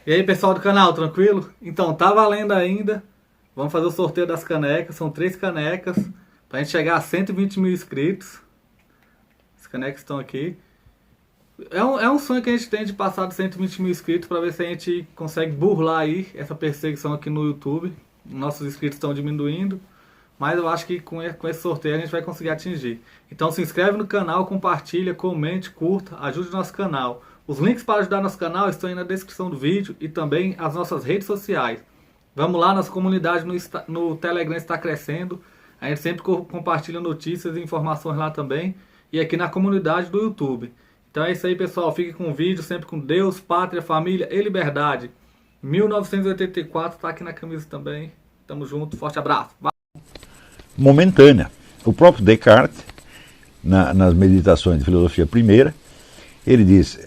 E aí, pessoal do canal, tranquilo? Então, tá valendo ainda. Vamos fazer o sorteio das canecas. São 3 canecas pra gente chegar a 120 mil inscritos. As canecas estão aqui. É um sonho que a gente tem de passar de 120 mil inscritos pra ver se a gente consegue burlar aí essa perseguição aqui no YouTube. Nossos inscritos estão diminuindo, mas eu acho que com esse sorteio a gente vai conseguir atingir. Então se inscreve no canal, compartilha, comente, curta, ajude o nosso canal. Os links para ajudar nosso canal estão aí na descrição do vídeo e também as nossas redes sociais. Vamos lá, nossa comunidade no Telegram está crescendo. A gente sempre compartilha notícias e informações lá também. E aqui na comunidade do YouTube. Então é isso aí, pessoal. Fique com o vídeo, sempre com Deus, pátria, família e liberdade. 1984 está aqui na camisa também. Tamo junto, forte abraço. Momentânea. O próprio Descartes, nas Meditações de Filosofia Primeira, ele diz,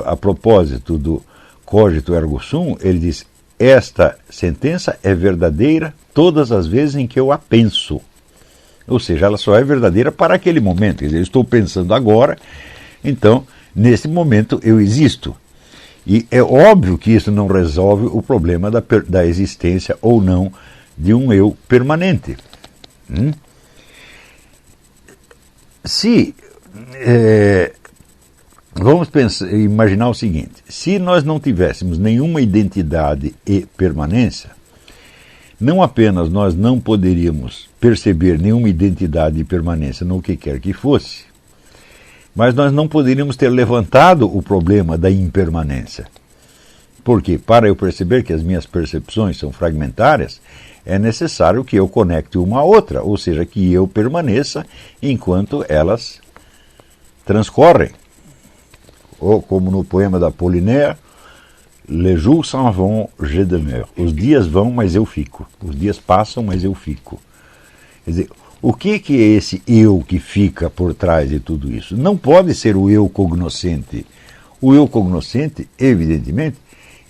a propósito do cogito ergo sum, ele diz: esta sentença é verdadeira todas as vezes em que eu a penso. Ou seja, ela só é verdadeira para aquele momento. Quer dizer, eu estou pensando agora, então, nesse momento eu existo. E é óbvio que isso não resolve o problema da existência ou não de um eu permanente. Vamos imaginar o seguinte: se nós não tivéssemos nenhuma identidade e permanência, não apenas nós não poderíamos perceber nenhuma identidade e permanência no que quer que fosse, mas nós não poderíamos ter levantado o problema da impermanência. Porque para eu perceber que as minhas percepções são fragmentárias, é necessário que eu conecte uma à outra, ou seja, que eu permaneça enquanto elas transcorrem. Ou como no poema da Apollinaire, Les jours s'en vont, je demeure. Os dias vão, mas eu fico. Os dias passam, mas eu fico. Quer dizer, o que é esse eu que fica por trás de tudo isso? Não pode ser o eu cognoscente. O eu cognoscente, evidentemente,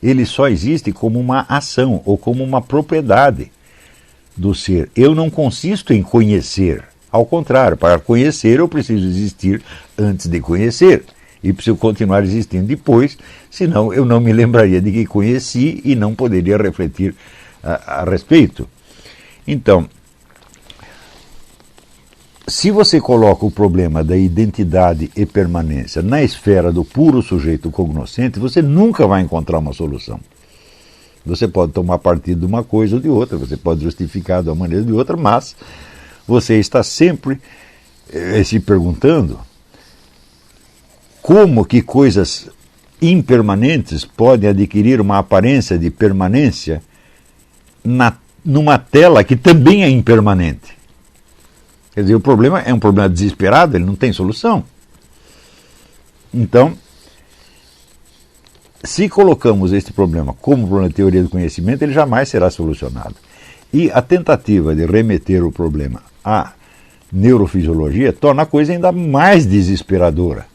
ele só existe como uma ação ou como uma propriedade do ser. Eu não consisto em conhecer. Ao contrário, para conhecer eu preciso existir antes de conhecer. E preciso continuar existindo depois, senão eu não me lembraria de que conheci e não poderia refletir a respeito. Então, se você coloca o problema da identidade e permanência na esfera do puro sujeito cognoscente, você nunca vai encontrar uma solução. Você pode tomar partido de uma coisa ou de outra, você pode justificar de uma maneira ou de outra, mas você está sempre se perguntando como que coisas impermanentes podem adquirir uma aparência de permanência numa tela que também é impermanente. Quer dizer, o problema é um problema desesperado, ele não tem solução. Então, se colocamos este problema como problema de teoria do conhecimento, ele jamais será solucionado. E a tentativa de remeter o problema à neurofisiologia torna a coisa ainda mais desesperadora.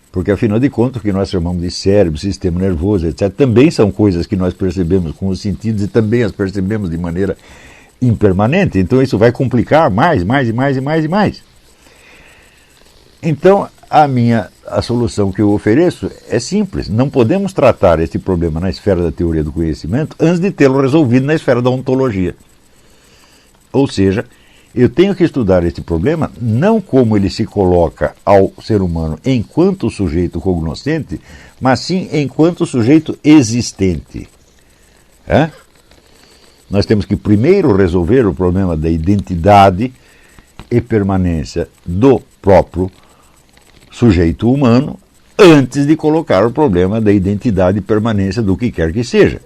Porque, afinal de contas, o que nós chamamos de cérebro, sistema nervoso, etc., também são coisas que nós percebemos com os sentidos e também as percebemos de maneira impermanente. Então isso vai complicar mais. Então a solução que eu ofereço é simples. Não podemos tratar este problema na esfera da teoria do conhecimento antes de tê-lo resolvido na esfera da ontologia. Ou seja, eu tenho que estudar este problema não como ele se coloca ao ser humano enquanto sujeito cognoscente, mas sim enquanto sujeito existente. Nós temos que primeiro resolver o problema da identidade e permanência do próprio sujeito humano antes de colocar o problema da identidade e permanência do que quer que seja.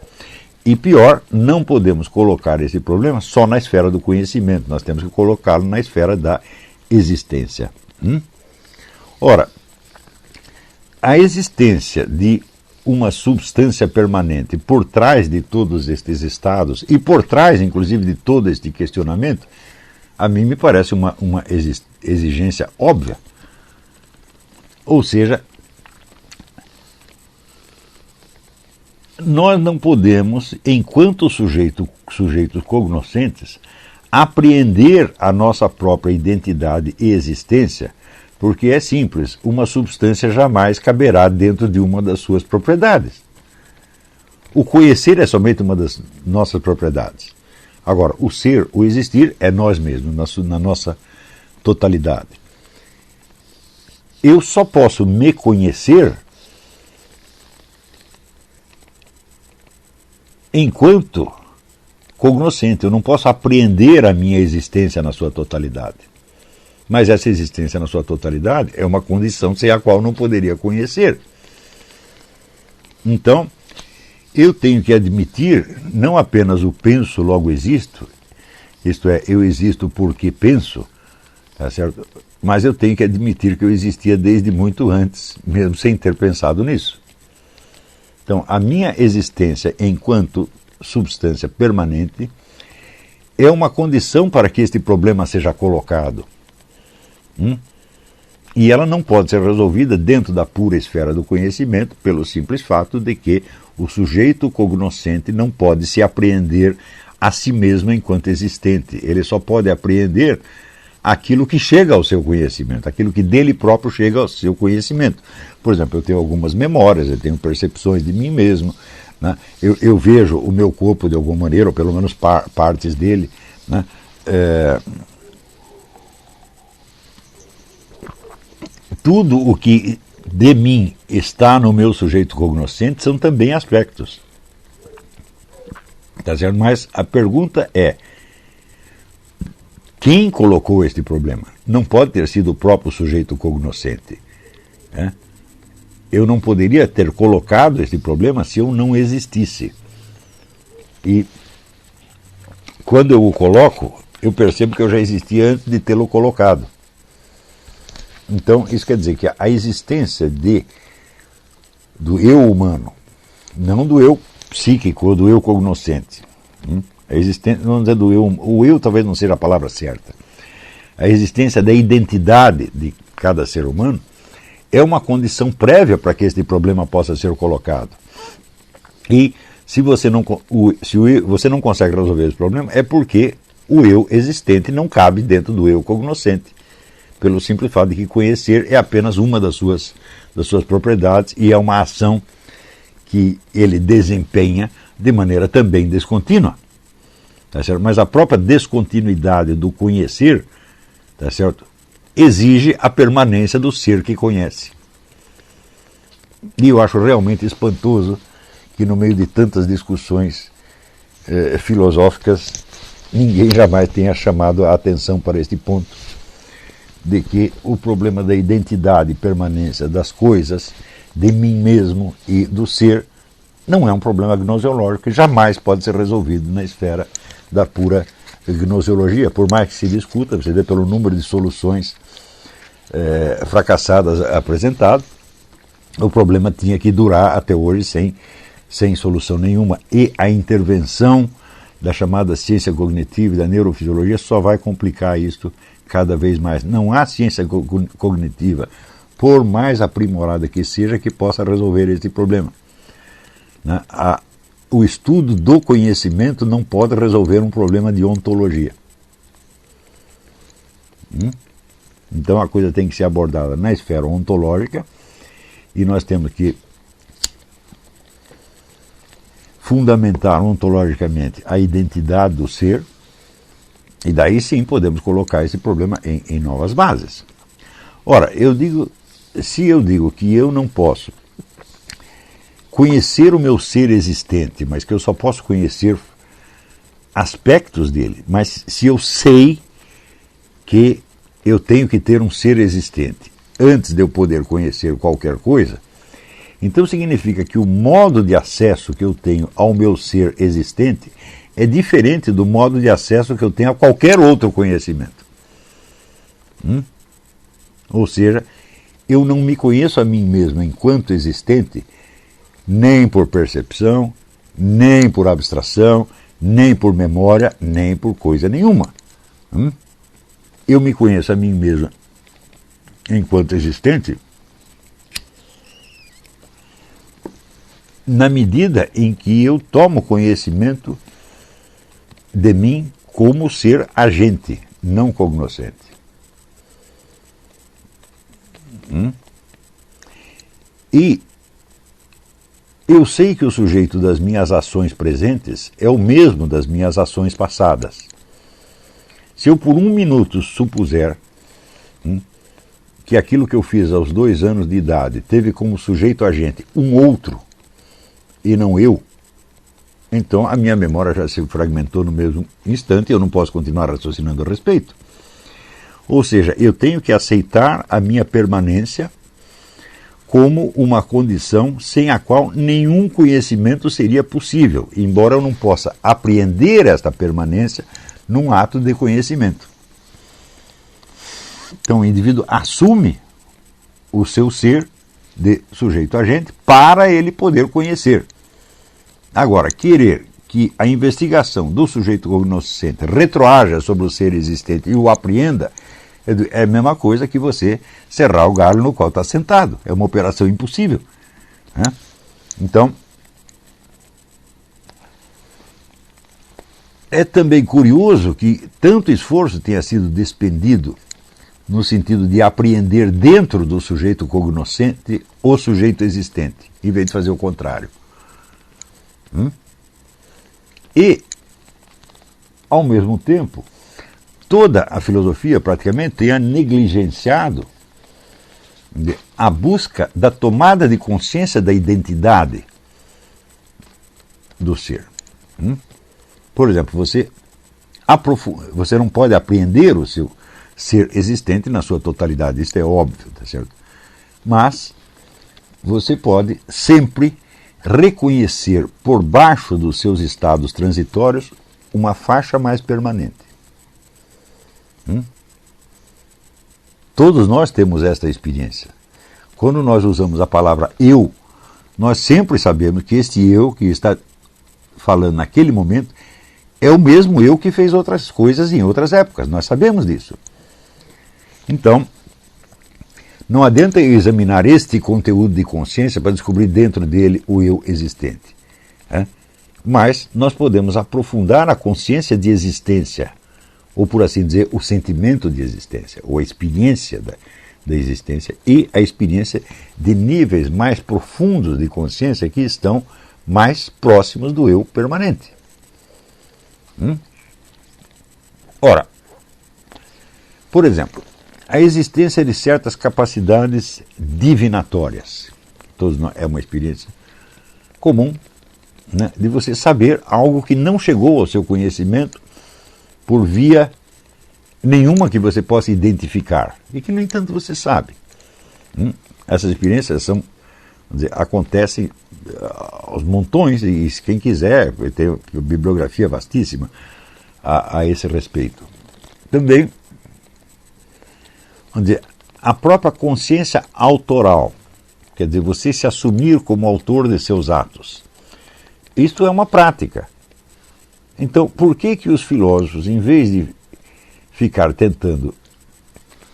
E pior, não podemos colocar esse problema só na esfera do conhecimento, nós temos que colocá-lo na esfera da existência. Ora, a existência de uma substância permanente por trás de todos estes estados e por trás, inclusive, de todo este questionamento, a mim me parece uma exigência óbvia. Ou seja, nós não podemos, enquanto sujeitos cognoscentes, apreender a nossa própria identidade e existência, porque é simples, uma substância jamais caberá dentro de uma das suas propriedades. O conhecer é somente uma das nossas propriedades. Agora, o ser, o existir, é nós mesmos, na nossa totalidade. Eu só posso me conhecer enquanto cognoscente. Eu não posso apreender a minha existência na sua totalidade. Mas essa existência na sua totalidade é uma condição sem a qual eu não poderia conhecer. Então, eu tenho que admitir não apenas o penso, logo existo, isto é, eu existo porque penso, tá certo? Mas eu tenho que admitir que eu existia desde muito antes, mesmo sem ter pensado nisso. Então, a minha existência enquanto substância permanente é uma condição para que este problema seja colocado. E ela não pode ser resolvida dentro da pura esfera do conhecimento pelo simples fato de que o sujeito cognoscente não pode se apreender a si mesmo enquanto existente. Ele só pode apreender aquilo que chega ao seu conhecimento, aquilo que dele próprio chega ao seu conhecimento. Por exemplo, eu tenho algumas memórias, eu tenho percepções de mim mesmo, né? Eu vejo o meu corpo de alguma maneira, ou pelo menos partes dele, né? Tudo o que de mim está no meu sujeito cognoscente são também aspectos. Tá certo? Mas a pergunta é: quem colocou este problema? Não pode ter sido o próprio sujeito cognoscente. Né? Eu não poderia ter colocado este problema se eu não existisse. E quando eu o coloco, eu percebo que eu já existia antes de tê-lo colocado. Então, isso quer dizer que a existência do eu humano, não do eu psíquico ou do eu cognoscente, a existência, vamos dizer, do eu, o eu talvez não seja a palavra certa, a existência da identidade de cada ser humano é uma condição prévia para que este problema possa ser colocado. E se você não consegue resolver esse problema, é porque o eu existente não cabe dentro do eu cognoscente, pelo simples fato de que conhecer é apenas uma das suas propriedades e é uma ação que ele desempenha de maneira também descontínua. Tá certo? Mas a própria descontinuidade do conhecer, tá certo, exige a permanência do ser que conhece. E eu acho realmente espantoso que no meio de tantas discussões filosóficas ninguém jamais tenha chamado a atenção para este ponto, de que o problema da identidade e permanência das coisas, de mim mesmo e do ser, não é um problema gnoseológico que jamais pode ser resolvido na esfera da pura gnoseologia, por mais que se discuta, você vê pelo número de soluções fracassadas apresentadas, o problema tinha que durar até hoje sem solução nenhuma, e a intervenção da chamada ciência cognitiva e da neurofisiologia só vai complicar isto cada vez mais. Não há ciência cognitiva, por mais aprimorada que seja, que possa resolver esse problema. Né? O estudo do conhecimento não pode resolver um problema de ontologia. Então a coisa tem que ser abordada na esfera ontológica e nós temos que fundamentar ontologicamente a identidade do ser, e daí sim podemos colocar esse problema em novas bases. Ora, se eu digo que eu não posso conhecer o meu ser existente, mas que eu só posso conhecer aspectos dele, mas se eu sei que eu tenho que ter um ser existente antes de eu poder conhecer qualquer coisa, então significa que o modo de acesso que eu tenho ao meu ser existente é diferente do modo de acesso que eu tenho a qualquer outro conhecimento. Ou seja, eu não me conheço a mim mesmo enquanto existente, nem por percepção, nem por abstração, nem por memória, nem por coisa nenhuma. Eu me conheço a mim mesmo enquanto existente na medida em que eu tomo conhecimento de mim como ser agente, não cognoscente. E eu sei que o sujeito das minhas ações presentes é o mesmo das minhas ações passadas. Se eu por um minuto supuser que aquilo que eu fiz aos 2 anos de idade teve como sujeito agente um outro e não eu, então a minha memória já se fragmentou no mesmo instante e eu não posso continuar raciocinando a respeito. Ou seja, eu tenho que aceitar a minha permanência como uma condição sem a qual nenhum conhecimento seria possível, embora eu não possa apreender esta permanência num ato de conhecimento. Então o indivíduo assume o seu ser de sujeito-agente para ele poder conhecer. Agora, querer que a investigação do sujeito cognoscente retroaja sobre o ser existente e o apreenda é a mesma coisa que você serrar o galho no qual está sentado. É uma operação impossível. Né? Então, é também curioso que tanto esforço tenha sido despendido no sentido de apreender dentro do sujeito cognoscente o sujeito existente, em vez de fazer o contrário. E, ao mesmo tempo, toda a filosofia praticamente tenha negligenciado a busca da tomada de consciência da identidade do ser. Por exemplo, você não pode apreender o seu ser existente na sua totalidade, isso é óbvio, tá certo? Mas você pode sempre reconhecer por baixo dos seus estados transitórios uma faixa mais permanente. Todos nós temos esta experiência. Quando nós usamos a palavra eu, nós sempre sabemos que este eu que está falando naquele momento é o mesmo eu que fez outras coisas em outras épocas. Nós sabemos disso. Então, não adianta examinar este conteúdo de consciência para descobrir dentro dele o eu existente. Mas nós podemos aprofundar a consciência de existência, ou por assim dizer, o sentimento de existência, ou a experiência da existência, e a experiência de níveis mais profundos de consciência que estão mais próximos do eu permanente. Ora, por exemplo, a existência de certas capacidades divinatórias. É uma experiência comum, né, de você saber algo que não chegou ao seu conhecimento por via nenhuma que você possa identificar e que, no entanto, você sabe. Essas experiências acontecem aos montões e quem quiser tem uma bibliografia vastíssima a esse respeito. Também a própria consciência autoral, quer dizer, você se assumir como autor de seus atos. Isto é uma prática. Então, por que os filósofos, em vez de ficar tentando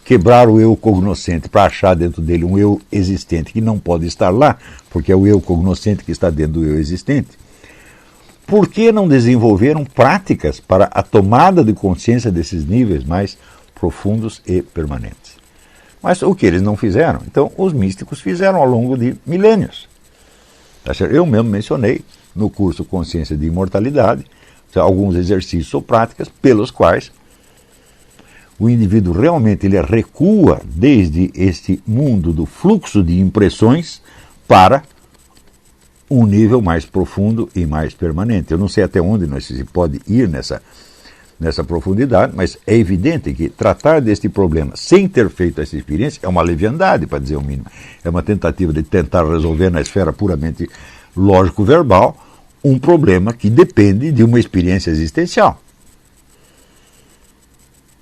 quebrar o eu cognoscente para achar dentro dele um eu existente que não pode estar lá, porque é o eu cognoscente que está dentro do eu existente, por que não desenvolveram práticas para a tomada de consciência desses níveis mais profundos e permanentes? Mas o que eles não fizeram? Então, os místicos fizeram ao longo de milênios. Eu mesmo mencionei no curso Consciência de Imortalidade alguns exercícios ou práticas pelos quais o indivíduo realmente ele recua desde este mundo do fluxo de impressões para um nível mais profundo e mais permanente. Eu não sei até onde nós se pode ir nessa profundidade, mas é evidente que tratar deste problema sem ter feito essa experiência é uma leviandade, para dizer o mínimo. É uma tentativa de tentar resolver na esfera puramente lógico-verbal um problema que depende de uma experiência existencial.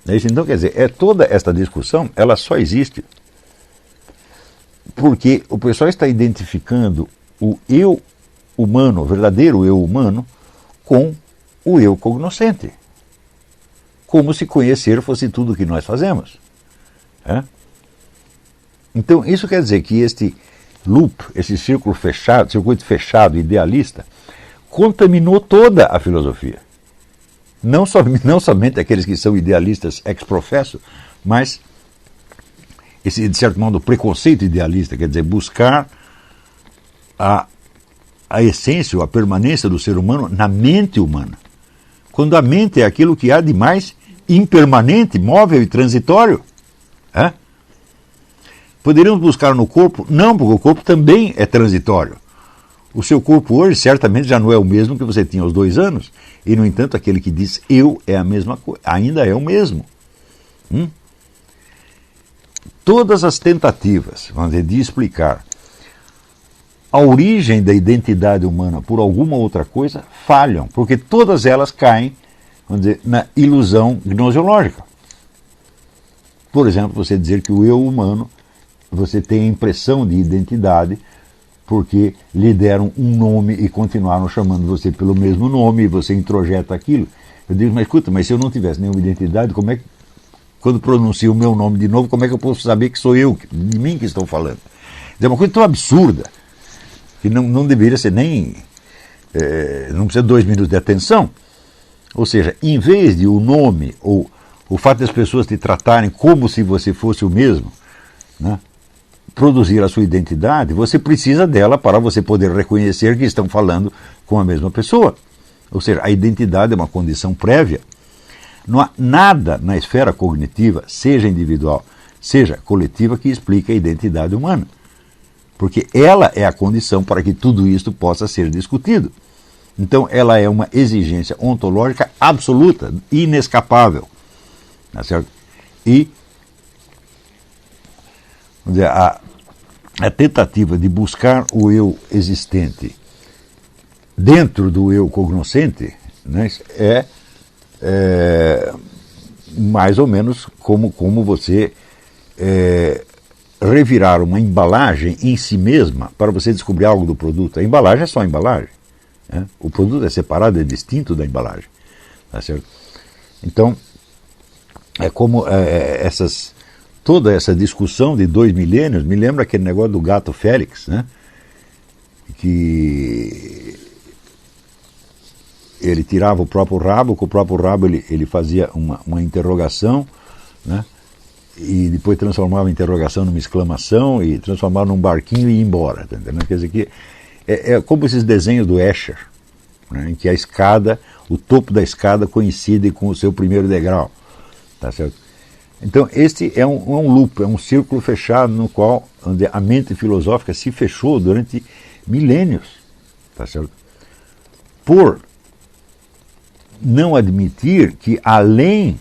Então, quer dizer, toda esta discussão, ela só existe porque o pessoal está identificando o eu humano, o verdadeiro eu humano, com o eu cognoscente. Como se conhecer fosse tudo o que nós fazemos. Então, isso quer dizer que este loop, esse círculo fechado, circuito fechado, idealista, contaminou toda a filosofia. Não somente aqueles que são idealistas ex professo, mas esse, de certo modo, preconceito idealista, quer dizer, buscar a a essência ou a permanência do ser humano na mente humana. Quando a mente é aquilo que há de mais impermanente, móvel e transitório. Poderíamos buscar no corpo? Não, porque o corpo também é transitório. O seu corpo hoje certamente já não é o mesmo que você tinha aos 2 anos. E, no entanto, aquele que diz eu é a mesma coisa, ainda é o mesmo. Todas as tentativas, vamos dizer, de explicar a origem da identidade humana por alguma outra coisa falham, porque todas elas caem, vamos dizer, na ilusão gnoseológica. Por exemplo, você dizer que o eu humano, você tem a impressão de identidade porque lhe deram um nome e continuaram chamando você pelo mesmo nome e você introjeta aquilo. Eu digo, mas escuta, mas se eu não tivesse nenhuma identidade, como é que, quando pronuncio o meu nome de novo, como é que eu posso saber que sou eu, de mim que estão falando? É uma coisa tão absurda que não deveria ser nem... não precisa de 2 minutos de atenção. Ou seja, em vez de o nome ou o fato das pessoas te tratarem como se você fosse o mesmo, né, produzir a sua identidade, você precisa dela para você poder reconhecer que estão falando com a mesma pessoa. Ou seja, a identidade é uma condição prévia. Não há nada na esfera cognitiva, seja individual, seja coletiva, que explique a identidade humana. Porque ela é a condição para que tudo isto possa ser discutido. Então, ela é uma exigência ontológica absoluta, inescapável. Tá certo? E vamos dizer, a tentativa de buscar o eu existente dentro do eu cognoscente, né, é mais ou menos como você revirar uma embalagem em si mesma para você descobrir algo do produto. A embalagem é só a embalagem. Né? O produto é separado, é distinto da embalagem. Tá certo? Então, é como toda essa discussão de 2 milênios me lembra aquele negócio do gato Félix, né? Que ele tirava o próprio rabo, com o próprio rabo ele fazia uma interrogação, né? E depois transformava a interrogação numa exclamação e transformava num barquinho e ia embora. Tá entendendo? Quer dizer que é como esses desenhos do Escher, né? Em que a escada, o topo da escada coincide com o seu primeiro degrau. Tá certo? Então, este é um loop, é um círculo fechado no qual a mente filosófica se fechou durante milênios, tá certo? Por não admitir que, além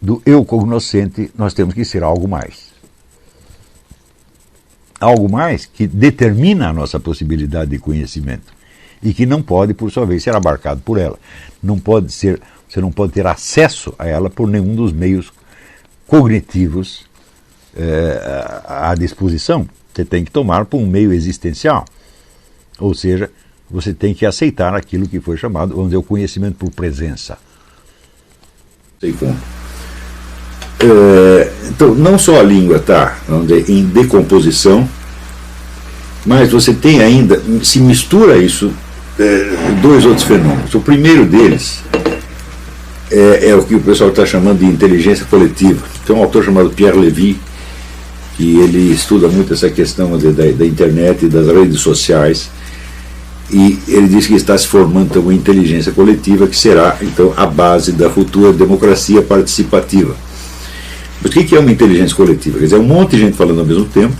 do eu cognoscente, nós temos que ser algo mais. Algo mais que determina a nossa possibilidade de conhecimento e que não pode, por sua vez, ser abarcado por ela. Você não pode ter acesso a ela por nenhum dos meios cognitivos à disposição. Você tem que tomar por um meio existencial. Ou seja, você tem que aceitar aquilo que foi chamado, vamos dizer, o conhecimento por presença. Sei como. Então, não só a língua está, vamos dizer, em decomposição, mas você tem ainda, se mistura isso, 2 outros fenômenos. O primeiro deles é o que o pessoal está chamando de inteligência coletiva. Tem um autor chamado Pierre Levy, que ele estuda muito essa questão da internet e das redes sociais, e ele diz que está se formando então, uma inteligência coletiva que será então a base da futura democracia participativa. Mas o que é uma inteligência coletiva? Quer dizer, um monte de gente falando ao mesmo tempo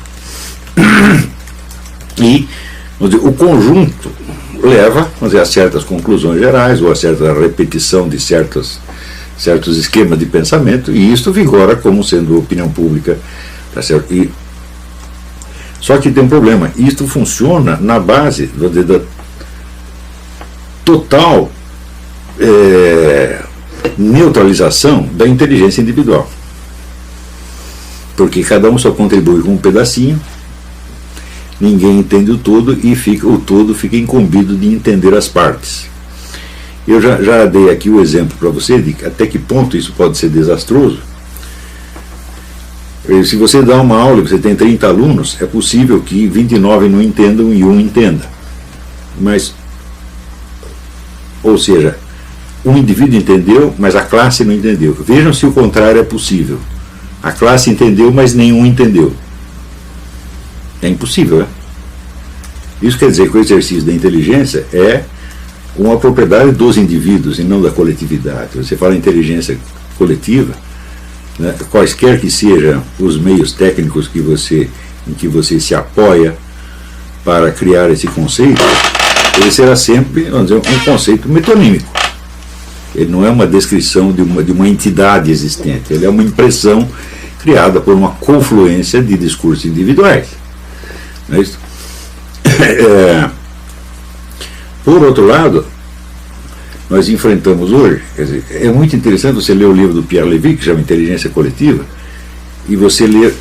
e vamos dizer, o conjunto leva, vamos dizer, a certas conclusões gerais ou a certa repetição de certos esquemas de pensamento, e isto vigora como sendo opinião pública, tá certo? Só que tem um problema, isto funciona na base da total neutralização da inteligência individual, porque cada um só contribui com um pedacinho, ninguém entende o todo e o todo fica incumbido de entender as partes. Eu já dei aqui o exemplo para você de até que ponto isso pode ser desastroso. Se você dá uma aula e você tem 30 alunos, é possível que 29 não entendam e 1 entenda. Mas, ou seja, um indivíduo entendeu, mas a classe não entendeu. Vejam se o contrário é possível. A classe entendeu, mas nenhum entendeu. É impossível, né? Isso quer dizer que o exercício da inteligência é uma propriedade dos indivíduos e não da coletividade. Você fala em inteligência coletiva, né, quaisquer que sejam os meios técnicos em que você se apoia para criar esse conceito, ele será sempre, vamos dizer, um conceito metonímico. Ele não é uma descrição de uma entidade existente, ele é uma impressão criada por uma confluência de discursos individuais. Não é isso? Por outro lado, nós enfrentamos hoje, quer dizer, é muito interessante você ler o livro do Pierre Levy, que chama Inteligência Coletiva, e você ler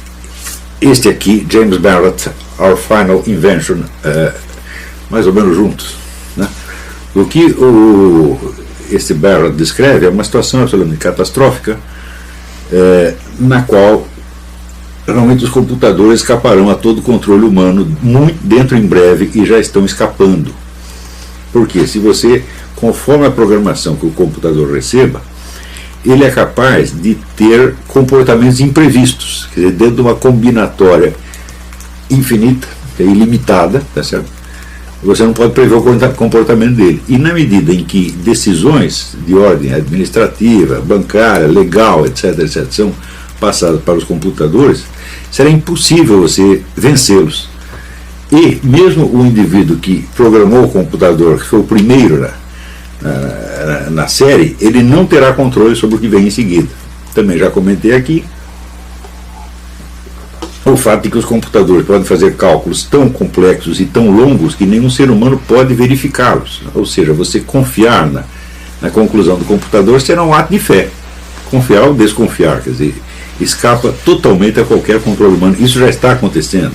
este aqui, James Barrett, Our Final Invention, mais ou menos juntos. Né? O que este Barrett descreve é uma situação absolutamente catastrófica, na qual realmente os computadores escaparão a todo controle humano muito dentro em breve e já estão escapando. Porque se você, conforme a programação que o computador receba, ele é capaz de ter comportamentos imprevistos, quer dizer, dentro de uma combinatória infinita, ilimitada, tá certo? Você não pode prever o comportamento dele. E na medida em que decisões de ordem administrativa, bancária, legal, etc., são passadas para os computadores, será impossível você vencê-los. E mesmo o indivíduo que programou o computador, que foi o primeiro na série, ele não terá controle sobre o que vem em seguida. Também já comentei aqui o fato de que os computadores podem fazer cálculos tão complexos e tão longos que nenhum ser humano pode verificá-los. Ou seja, você confiar na conclusão do computador será um ato de fé. Confiar ou desconfiar, quer dizer, escapa totalmente a qualquer controle humano. Isso já está acontecendo.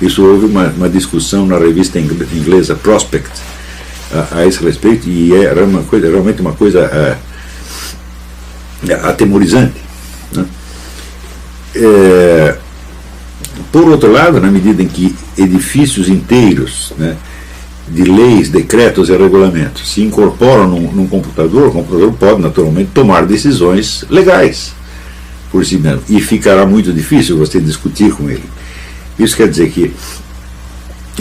Isso houve uma discussão na revista inglesa Prospect a esse respeito, e era realmente uma coisa atemorizante. Né? Por outro lado, na medida em que edifícios inteiros, né, de leis, decretos e regulamentos se incorporam num computador, o computador pode naturalmente tomar decisões legais por si mesmo, e ficará muito difícil você discutir com ele. Isso quer dizer que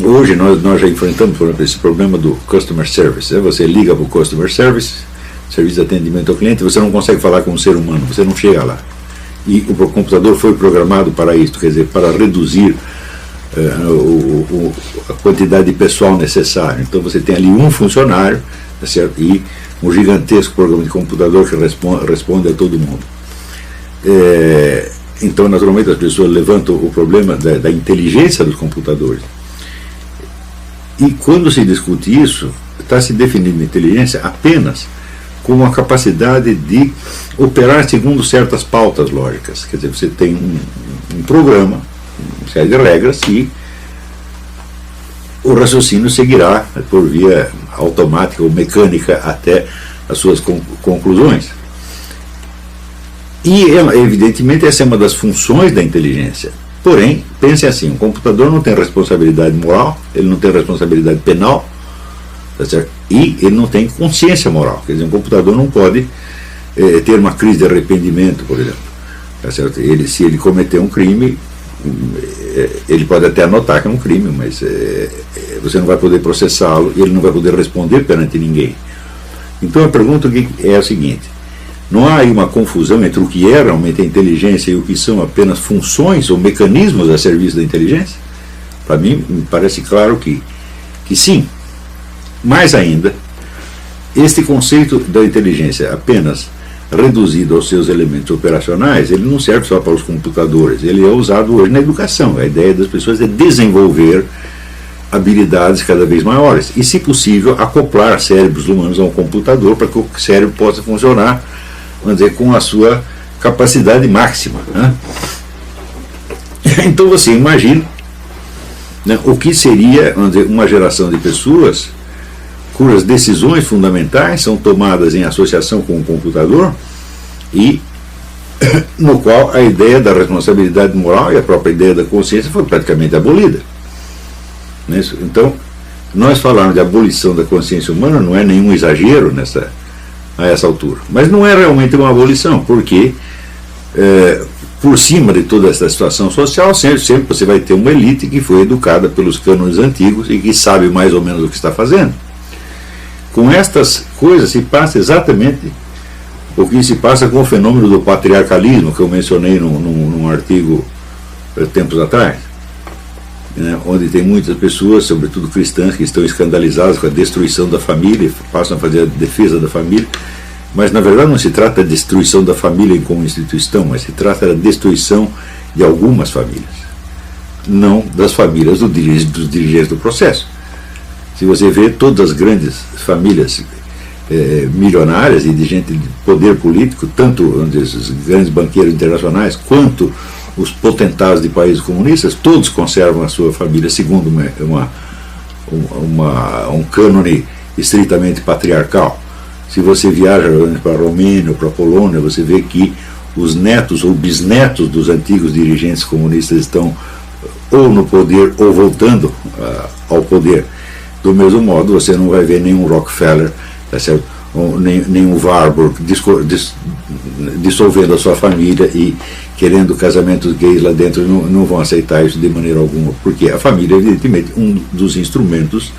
hoje nós já enfrentamos, por exemplo, esse problema do customer service. Né? Você liga para o customer service, serviço de atendimento ao cliente, você não consegue falar com um ser humano, você não chega lá. E o computador foi programado para isso, quer dizer, para reduzir a quantidade de pessoal necessário. Então você tem ali um funcionário, tá certo? E um gigantesco programa de computador que responde a todo mundo. Então, naturalmente, as pessoas levantam o problema da inteligência dos computadores. E quando se discute isso, está se definindo inteligência apenas como a capacidade de operar segundo certas pautas lógicas. Quer dizer, você tem um programa, uma série de regras, e o raciocínio seguirá por via automática ou mecânica até as suas conclusões. E, evidentemente, essa é uma das funções da inteligência. Porém, pense assim, um computador não tem responsabilidade moral, ele não tem responsabilidade penal, tá certo? E ele não tem consciência moral. Quer dizer, um computador não pode ter uma crise de arrependimento, por exemplo. Tá certo? Se ele cometer um crime, ele pode até anotar que é um crime, mas você não vai poder processá-lo e ele não vai poder responder perante ninguém. Então a pergunta é a seguinte: não há aí uma confusão entre o que é realmente a inteligência e o que são apenas funções ou mecanismos a serviço da inteligência? Para mim, me parece claro que sim. Mais ainda, este conceito da inteligência apenas reduzido aos seus elementos operacionais, ele não serve só para os computadores, ele é usado hoje na educação. A ideia das pessoas é desenvolver habilidades cada vez maiores e, se possível, acoplar cérebros humanos a um computador para que o cérebro possa funcionar, vamos dizer, com a sua capacidade máxima. Né? Então você imagina, né, o que seria, vamos dizer, uma geração de pessoas cujas decisões fundamentais são tomadas em associação com o computador e no qual a ideia da responsabilidade moral e a própria ideia da consciência foi praticamente abolida. Então, nós falarmos de abolição da consciência humana não é nenhum exagero a essa altura. Mas não é realmente uma abolição, porque por cima de toda essa situação social, sempre você vai ter uma elite que foi educada pelos cânones antigos e que sabe mais ou menos o que está fazendo. Com estas coisas se passa exatamente o que se passa com o fenômeno do patriarcalismo, que eu mencionei num artigo tempos atrás, né, onde tem muitas pessoas, sobretudo cristãs, que estão escandalizadas com a destruição da família, passam a fazer a defesa da família. Mas, na verdade, não se trata da destruição da família como instituição, mas se trata da destruição de algumas famílias, não das famílias dos dirigentes do processo. Se você vê todas as grandes famílias milionárias e de gente de poder político, tanto os grandes banqueiros internacionais, quanto os potentados de países comunistas, todos conservam a sua família segundo um cânone estritamente patriarcal. Se você viaja para a Romênia ou para a Polônia, você vê que os netos ou bisnetos dos antigos dirigentes comunistas estão ou no poder ou voltando ao poder. Do mesmo modo, você não vai ver nenhum Rockefeller, tá certo? Ou nenhum Warburg dissolvendo a sua família e querendo casamentos gays lá dentro. Não vão aceitar isso de maneira alguma, porque a família é evidentemente um dos instrumentos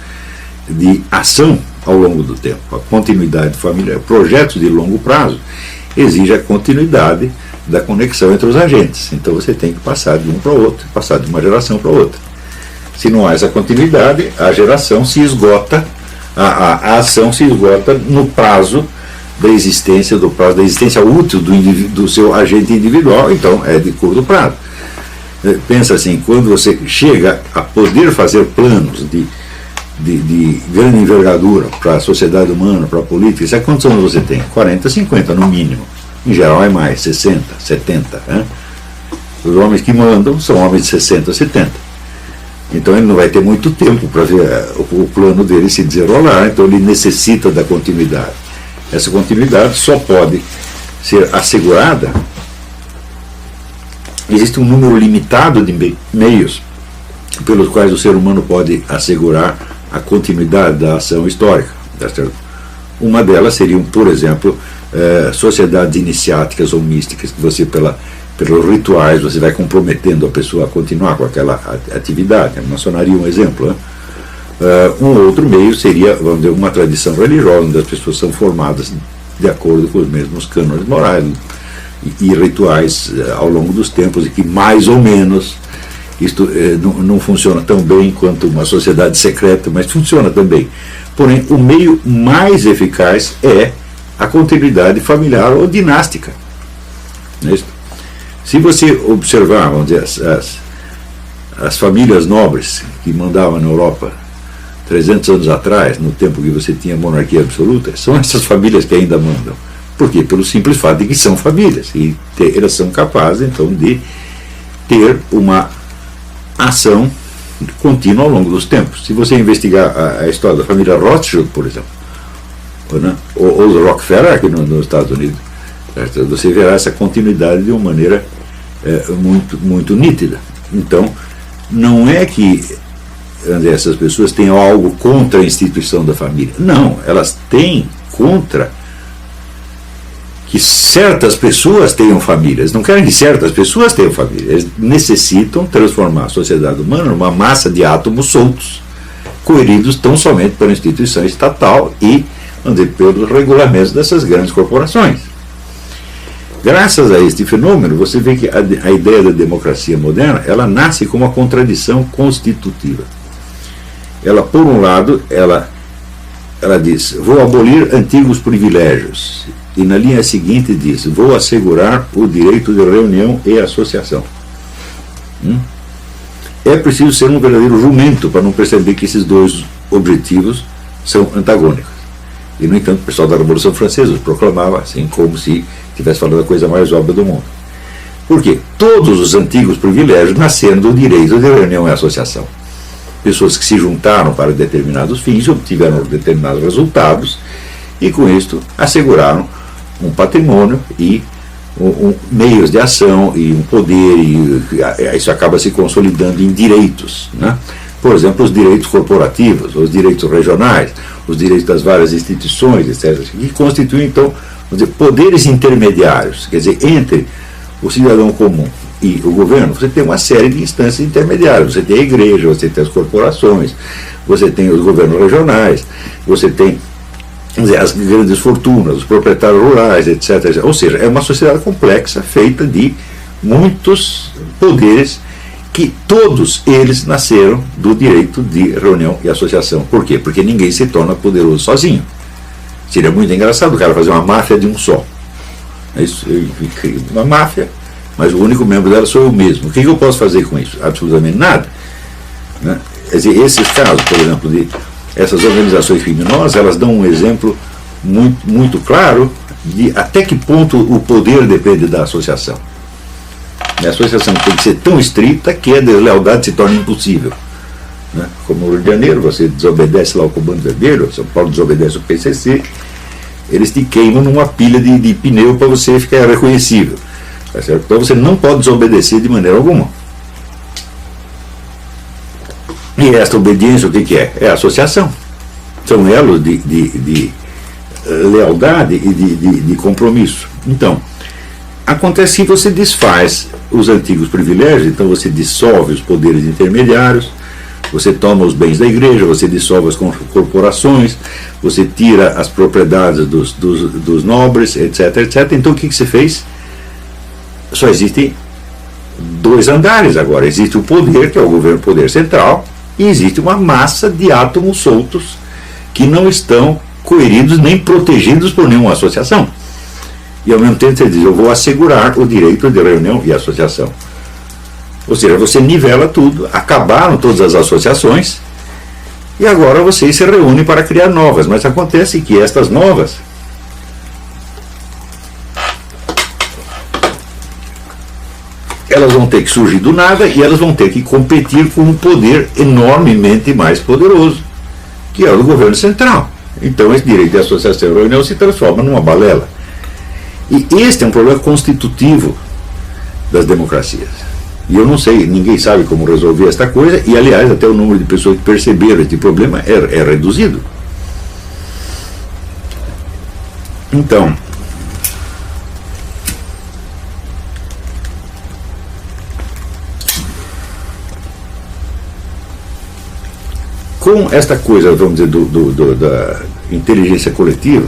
de ação ao longo do tempo. A continuidade familiar, projetos de longo prazo, exige a continuidade da conexão entre os agentes. Então você tem que passar de um para o outro, passar de uma geração para outra. Se não há essa continuidade, a geração se esgota, a ação se esgota no prazo da existência, útil do seu agente individual, então é de curto prazo. Pensa assim, quando você chega a poder fazer planos de grande envergadura para a sociedade humana, para a política, sabe quantos anos você tem? 40, 50 no mínimo. Em geral é mais, 60, 70. Né? Os homens que mandam são homens de 60, 70. Então ele não vai ter muito tempo para ver o plano dele se desenrolar, então ele necessita da continuidade. Essa continuidade só pode ser assegurada. Existe um número limitado de meios pelos quais o ser humano pode assegurar a continuidade da ação histórica. Uma delas seriam, por exemplo, sociedades iniciáticas ou místicas, que você, pelos rituais, você vai comprometendo a pessoa a continuar com aquela atividade. A maçonaria é um exemplo. Né? Um outro meio seria, vamos dizer, uma tradição religiosa, onde as pessoas são formadas de acordo com os mesmos cânones morais e rituais ao longo dos tempos, e que mais ou menos isto não funciona tão bem quanto uma sociedade secreta, mas funciona também. Porém, o meio mais eficaz é a continuidade familiar ou dinástica. Não é isso? Se você observar, vamos dizer, as famílias nobres que mandavam na Europa 300 anos atrás, no tempo que você tinha monarquia absoluta, são essas famílias que ainda mandam. Por quê? Pelo simples fato de que são famílias, e elas são capazes, então, de ter uma ação contínua ao longo dos tempos. Se você investigar a história da família Rothschild, por exemplo, né, ou do Rockefeller aqui nos Estados Unidos, certo? Você verá essa continuidade de uma maneira muito, muito nítida. Então, não é que essas pessoas tenham algo contra a instituição da família. Não, elas têm contra que certas pessoas tenham família. Eles não querem que certas pessoas tenham família. Eles necessitam transformar a sociedade humana numa massa de átomos soltos, coeridos tão somente pela instituição estatal e, vamos dizer, pelos regulamentos dessas grandes corporações. Graças a este fenômeno, você vê que a ideia da democracia moderna, ela nasce com uma contradição constitutiva. Ela, por um lado, ela diz: vou abolir antigos privilégios. E na linha seguinte diz: vou assegurar o direito de reunião e associação. É preciso ser um verdadeiro jumento para não perceber que esses dois objetivos são antagônicos. E, no entanto, o pessoal da Revolução Francesa os proclamava assim, como se estivesse falando a coisa mais óbvia do mundo. Por quê? Todos os antigos privilégios nasceram do direito de reunião e associação. Pessoas que se juntaram para determinados fins, obtiveram determinados resultados, e com isto asseguraram um patrimônio e meios de ação e um poder, e isso acaba se consolidando em direitos, né? Por exemplo, os direitos corporativos, os direitos regionais, os direitos das várias instituições, etc., que constituem, então, vamos dizer, poderes intermediários, quer dizer, entre o cidadão comum e o governo, você tem uma série de instâncias intermediárias. Você tem a igreja, você tem as corporações, você tem os governos regionais, você tem, vamos dizer, as grandes fortunas, os proprietários rurais, etc. Ou seja, é uma sociedade complexa feita de muitos poderes que todos eles nasceram do direito de reunião e associação. Por quê? Porque ninguém se torna poderoso sozinho. Seria muito engraçado o cara fazer uma máfia de um só. É isso, uma máfia, mas o único membro dela sou eu mesmo. O que eu posso fazer com isso? Absolutamente nada. Né? Quer dizer, esses casos, por exemplo, de essas organizações criminosas, elas dão um exemplo muito claro de até que ponto o poder depende da associação. A associação tem que ser tão estrita que a deslealdade se torna impossível. Né? Como no Rio de Janeiro, você desobedece lá o Comando Vermelho, São Paulo desobedece o PCC, eles te queimam numa pilha de pneu para você ficar reconhecível. Tá certo? Então você não pode desobedecer de maneira alguma. E esta obediência, o que é? É a associação. São elos de lealdade e de compromisso. Então, acontece que você desfaz os antigos privilégios, então você dissolve os poderes intermediários, você toma os bens da igreja, você dissolve as corporações, você tira as propriedades dos nobres, etc, etc. Então o que você fez? Só existem dois andares agora. Existe o poder, que é o governo poder central, e existe uma massa de átomos soltos que não estão coeridos nem protegidos por nenhuma associação. E ao mesmo tempo você diz, eu vou assegurar o direito de reunião e associação. Ou seja, você nivela tudo, acabaram todas as associações, e agora vocês se reúnem para criar novas. Mas acontece que estas novas, elas vão ter que surgir do nada e elas vão ter que competir com um poder enormemente mais poderoso, que é o do governo central. Então esse direito de associação e reunião se transforma numa balela. E este é um problema constitutivo das democracias. E eu não sei, ninguém sabe como resolver esta coisa, e aliás até o número de pessoas que perceberam este problema é reduzido. Então, com esta coisa, vamos dizer, da inteligência coletiva,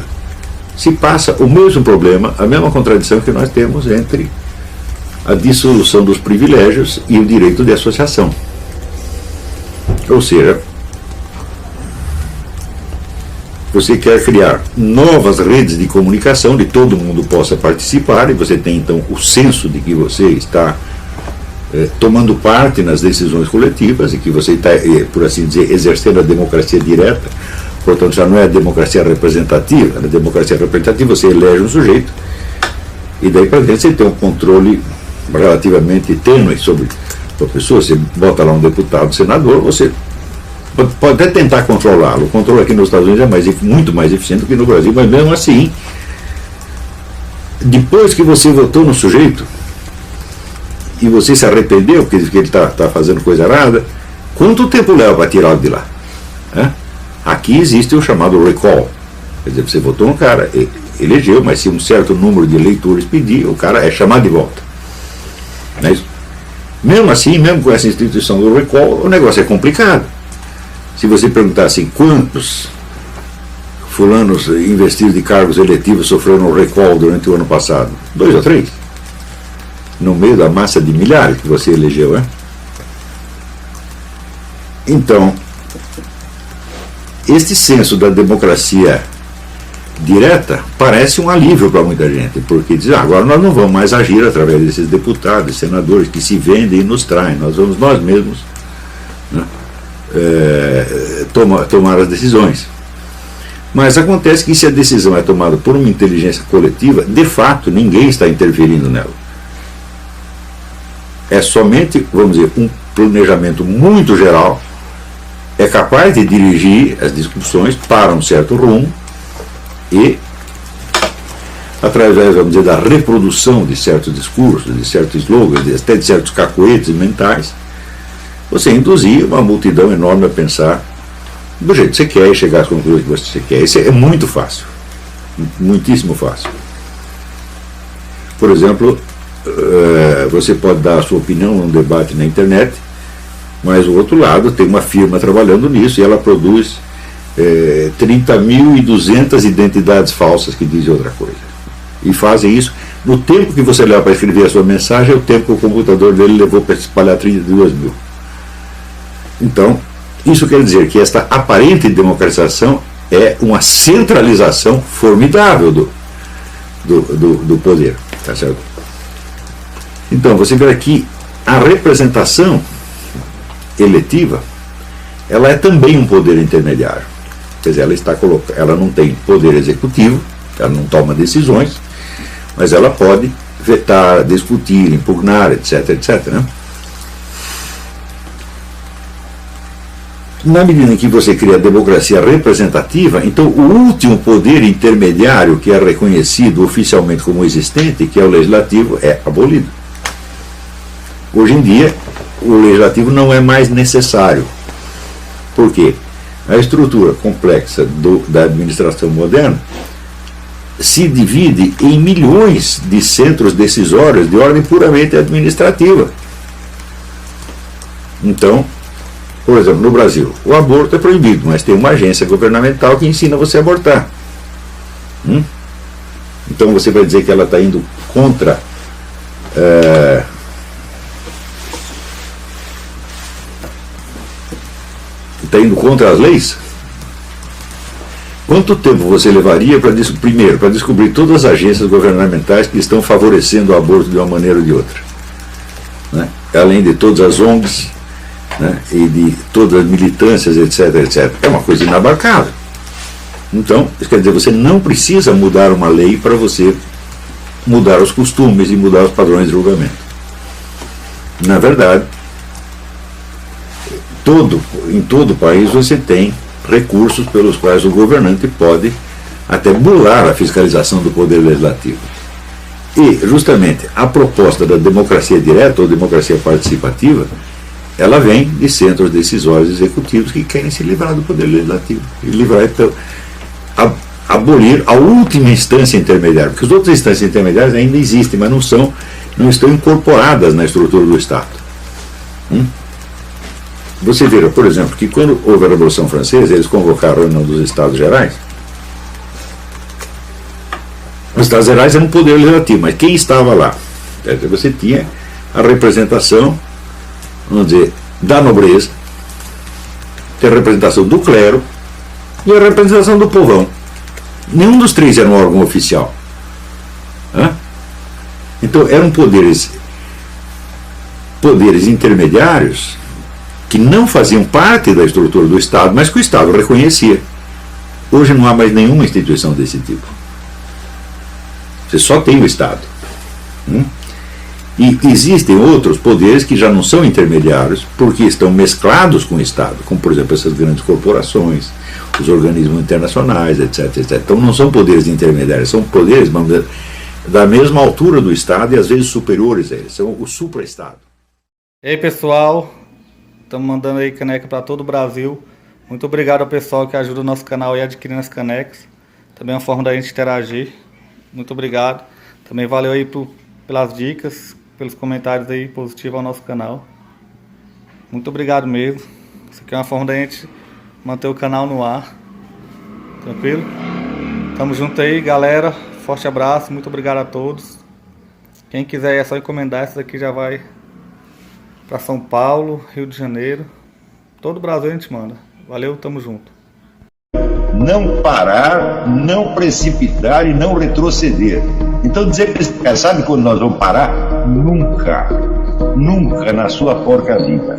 se passa o mesmo problema, a mesma contradição que nós temos entre a dissolução dos privilégios e o direito de associação. Ou seja, você quer criar novas redes de comunicação, de todo mundo possa participar, e você tem então o senso de que você está tomando parte nas decisões coletivas e que você está, por assim dizer, exercendo a democracia direta. Portanto, já não é a democracia representativa. Na democracia representativa você elege um sujeito e daí para frente você tem um controle relativamente tênue sobre a pessoa. Você bota lá um deputado, senador, você pode até tentar controlá-lo. O controle aqui nos Estados Unidos é muito mais eficiente do que no Brasil, mas mesmo assim, depois que você votou no sujeito e você se arrependeu porque ele está fazendo coisa errada, quanto tempo leva para tirá-lo de lá? Aqui existe o chamado recall. Quer dizer, você votou no cara, elegeu, mas se um certo número de eleitores pedir, o cara é chamado de volta. Não é isso? Mesmo assim, mesmo com essa instituição do recall, o negócio é complicado. Se você perguntar assim, quantos fulanos investidos de cargos eletivos sofreram um recall durante o ano passado? 2 ou 3? No meio da massa de milhares que você elegeu, Então, este senso da democracia direta parece um alívio para muita gente, porque diz, agora nós não vamos mais agir através desses deputados, senadores que se vendem e nos traem, nós vamos nós mesmos tomar as decisões. Mas acontece que se a decisão é tomada por uma inteligência coletiva, de fato ninguém está interferindo nela. É somente, vamos dizer, um planejamento muito geral é capaz de dirigir as discussões para um certo rumo e, através, vamos dizer, da reprodução de certos discursos, de certos slogans, até de certos cacoetes mentais, você induzir uma multidão enorme a pensar do jeito que você quer e chegar às conclusões que você quer. Isso é muito fácil, muitíssimo fácil. Por exemplo, você pode dar a sua opinião num debate na internet, mas o outro lado tem uma firma trabalhando nisso e ela produz 30.200 identidades falsas que dizem outra coisa. E fazem isso no tempo que você leva para escrever a sua mensagem, é o tempo que o computador dele levou para espalhar 32 mil. Então, isso quer dizer que esta aparente democratização é uma centralização formidável do poder. Tá certo? Então, você vê aqui a representação eletiva, ela é também um poder intermediário. Quer dizer, ela não tem poder executivo, ela não toma decisões, mas ela pode vetar, discutir, impugnar, etc, etc. Né? Na medida em que você cria a democracia representativa, então o último poder intermediário que é reconhecido oficialmente como existente, que é o legislativo, é abolido. Hoje em dia, o legislativo não é mais necessário. Por quê? A estrutura complexa da administração moderna se divide em milhões de centros decisórios de ordem puramente administrativa. Então, por exemplo, no Brasil, o aborto é proibido, mas tem uma agência governamental que ensina você a abortar. Então você vai dizer que ela está indo contra as leis? Quanto tempo você levaria primeiro para descobrir todas as agências governamentais que estão favorecendo o aborto de uma maneira ou de outra? Né? Além de todas as ONGs, né? E de todas as militâncias, etc, etc. É uma coisa inabarcável. Então, isso quer dizer, você não precisa mudar uma lei para você mudar os costumes e mudar os padrões de julgamento. Na verdade, em todo o país você tem recursos pelos quais o governante pode até burlar a fiscalização do poder legislativo. E, justamente, a proposta da democracia direta ou democracia participativa, ela vem de centros decisórios executivos que querem se livrar do poder legislativo. E livrar, então, abolir a última instância intermediária, porque as outras instâncias intermediárias ainda existem, mas não estão incorporadas na estrutura do Estado. Você vê, por exemplo, que quando houve a Revolução Francesa, eles convocaram a reunião dos Estados Gerais. Os Estados Gerais eram um poder legislativo, mas quem estava lá? Você tinha a representação, vamos dizer, da nobreza, a representação do clero e a representação do povão. Nenhum dos três era um órgão oficial. Então eram poderes intermediários que não faziam parte da estrutura do Estado, mas que o Estado reconhecia. Hoje não há mais nenhuma instituição desse tipo. Você só tem o Estado. E existem outros poderes que já não são intermediários, porque estão mesclados com o Estado, como, por exemplo, essas grandes corporações, os organismos internacionais, etc, etc. Então não são poderes intermediários, são poderes, vamos dizer, da mesma altura do Estado e às vezes superiores a eles, são o supra-Estado. E aí, pessoal? Estamos mandando aí caneca para todo o Brasil. Muito obrigado ao pessoal que ajuda o nosso canal aí adquirindo as canecas. Também é uma forma da gente interagir. Muito obrigado. Também valeu aí pelas dicas, pelos comentários aí positivos ao nosso canal. Muito obrigado mesmo. Isso aqui é uma forma da gente manter o canal no ar. Tranquilo? Tamo junto aí, galera. Forte abraço. Muito obrigado a todos. Quem quiser é só encomendar. Essa daqui já vai para São Paulo, Rio de Janeiro, todo o Brasil a gente manda. Valeu, tamo junto. Não parar, não precipitar e não retroceder. Então dizer para esse cara, sabe quando nós vamos parar? Nunca. Nunca na sua porca vida.